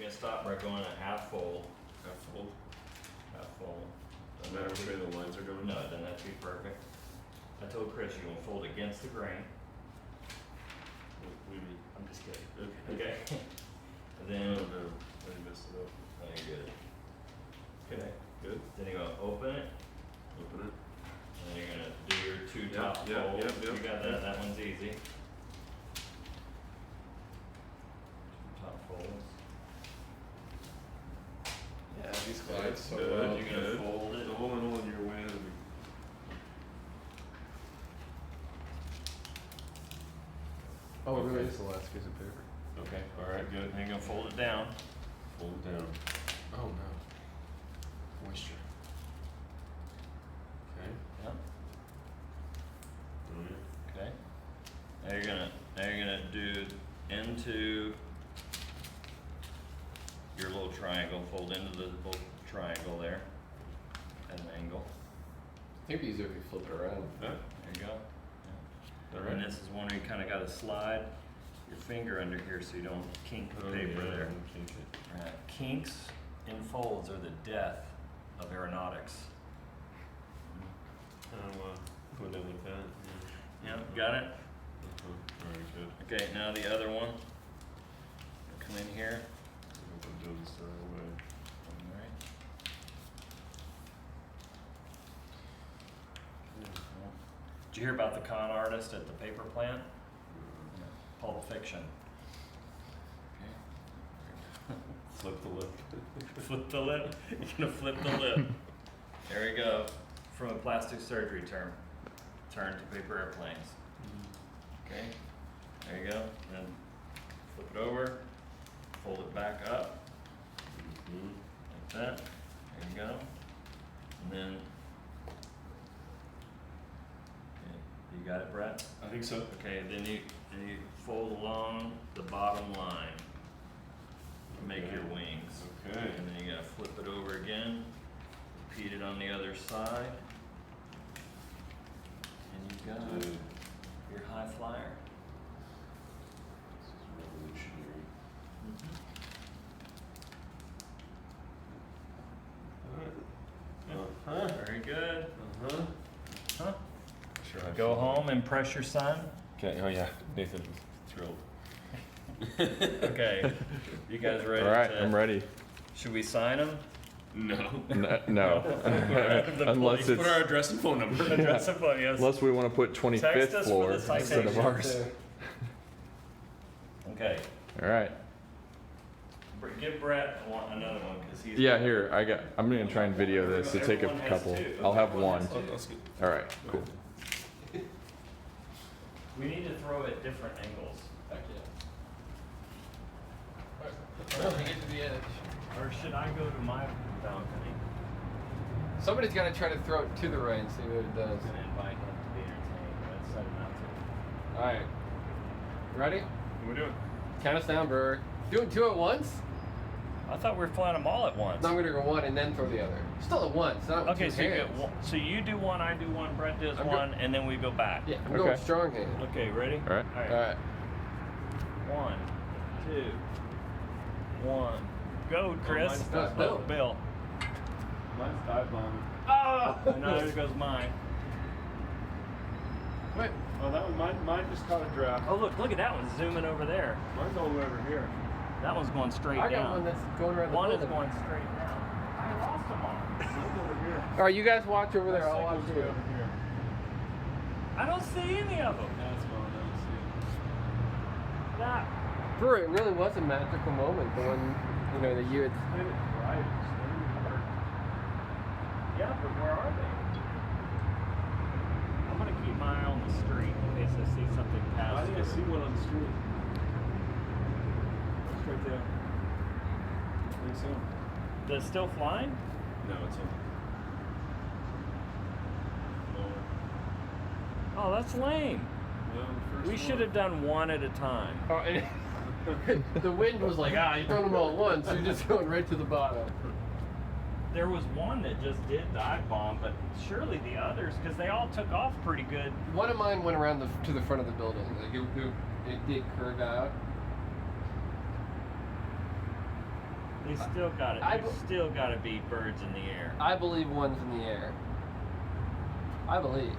can stop by going a half fold. Half fold. Half fold. No matter which way the lines are going? No, it doesn't have to be perfect. I told Chris you're gonna fold against the grain. What do you mean? I'm just kidding. Okay. Okay. And Oh then, no, I messed it up. oh, you're good. Okay. Good. Then you're gonna open it, Open it. and then you're gonna do your two Yeah, top yeah, folds. yeah, yeah. You got that, that one's easy. Two top folds. Yeah, these glides so Good. well. You're gonna fold it. Hold on, you're way ahead of me. Oh, it really Okay. is the last piece of paper. Okay, alright, good. And you're gonna fold it down. Fold it down. Oh no. Moisture. Okay. Yep. Alright. Okay. Now you're gonna do into your little triangle, fold into the little triangle there at an angle. I think easier if you flip it around. Yeah. There you go. Yeah. Alright. And this is one where you kind of got to slide your finger under here so you don't kink the paper yeah, there. don't kink it. Right. Kinks in folds are the death of aeronautics. Go down like that. Yep, got it? Alright, good. Okay, now the other one. Come in here. Don't do this the right way. Alright. Did you hear about the con artist at the paper plant? Pulp Fiction. Flip the lip. Flip the lip. You're gonna flip the lip. There we go. From a plastic surgery term, turn to paper airplanes. Okay. There you go. Then flip it over. Fold it back up like that. There you go. And then, okay, you got it, Brett? I think so. Okay. Then you fold along the bottom line. Make Okay. your wings. Okay. And then you gotta flip it over again, repeat it on the other side. And you got Good. your high flyer. This is revolutionary. Uh-huh. Very good. Uh-huh. Huh? Sure. Go home, impress your son. Okay, oh yeah, Nathan was thrilled. Okay, you guys ready? All right, to- I'm ready. Should we sign them? No. No, unless Put our it's address and phone number. Address and phone, yes. unless we want to put Text 25th us for floor the instead of citation. ours. Okay, All right. Give Brett another one, cause he's. Yeah, here I'm gonna try and video this. So take a Everyone has couple. two. I'll have Everyone one. has two. That's good. All right, cool. We need to throw at different angles. Heck yeah. Alright, get to the edge. Or should I go to my balcony? Somebody's got to try to throw it to the right and see what it I does. was gonna invite him to be entertained, but I decided not to. Alright. Ready? What are we doing? Count us down, Brewer. Doing two at once? I thought we were flying them all at once. No, I'm gonna go one and then throw the other. Still at once, not with Okay, two so you hands. get one, so you do one, I do one, Brett does I'm one, and then we go back. Yeah, I'm going Okay. strong hand. Okay, ready? All right. All right. Alright. 1, 2, 1. Go, Chris. mine's dive Oh, bomb. Bill. Mine's dive bomb. Oh! No, there goes mine. Wait. Oh, that one, mine just caught a draft. Oh, look at that one zooming over there. Mine's all the way over here. That one's going straight I got down. one that's going around the One is building. going straight down. I lost them all. Mine's over here. Alright, you guys watch over there. I'll watch Cycle's you. way over here. I don't see any of them. That's gone, I don't see it. That. Brewer, it really was a magical moment. The one, that you had. Hit it right. Just let it work. Yeah, but where are they? I'm gonna keep my eye on the street in case I see something pass. I think I through. see one on the street. It's right there. I think so. They're still flying? No, it's on. Lower. Oh, that's lame. No, the first We should have done one at a time. Oh, and the wind was like, you're throwing them all at once. You're just going right to the bottom. There was one that just did dive bomb, but surely the others, because they all took off pretty good. One of mine went around to the front of the building. Like it did curve out. They still got it. I There's still got to be birds in the air. I believe one's in the air. I believe.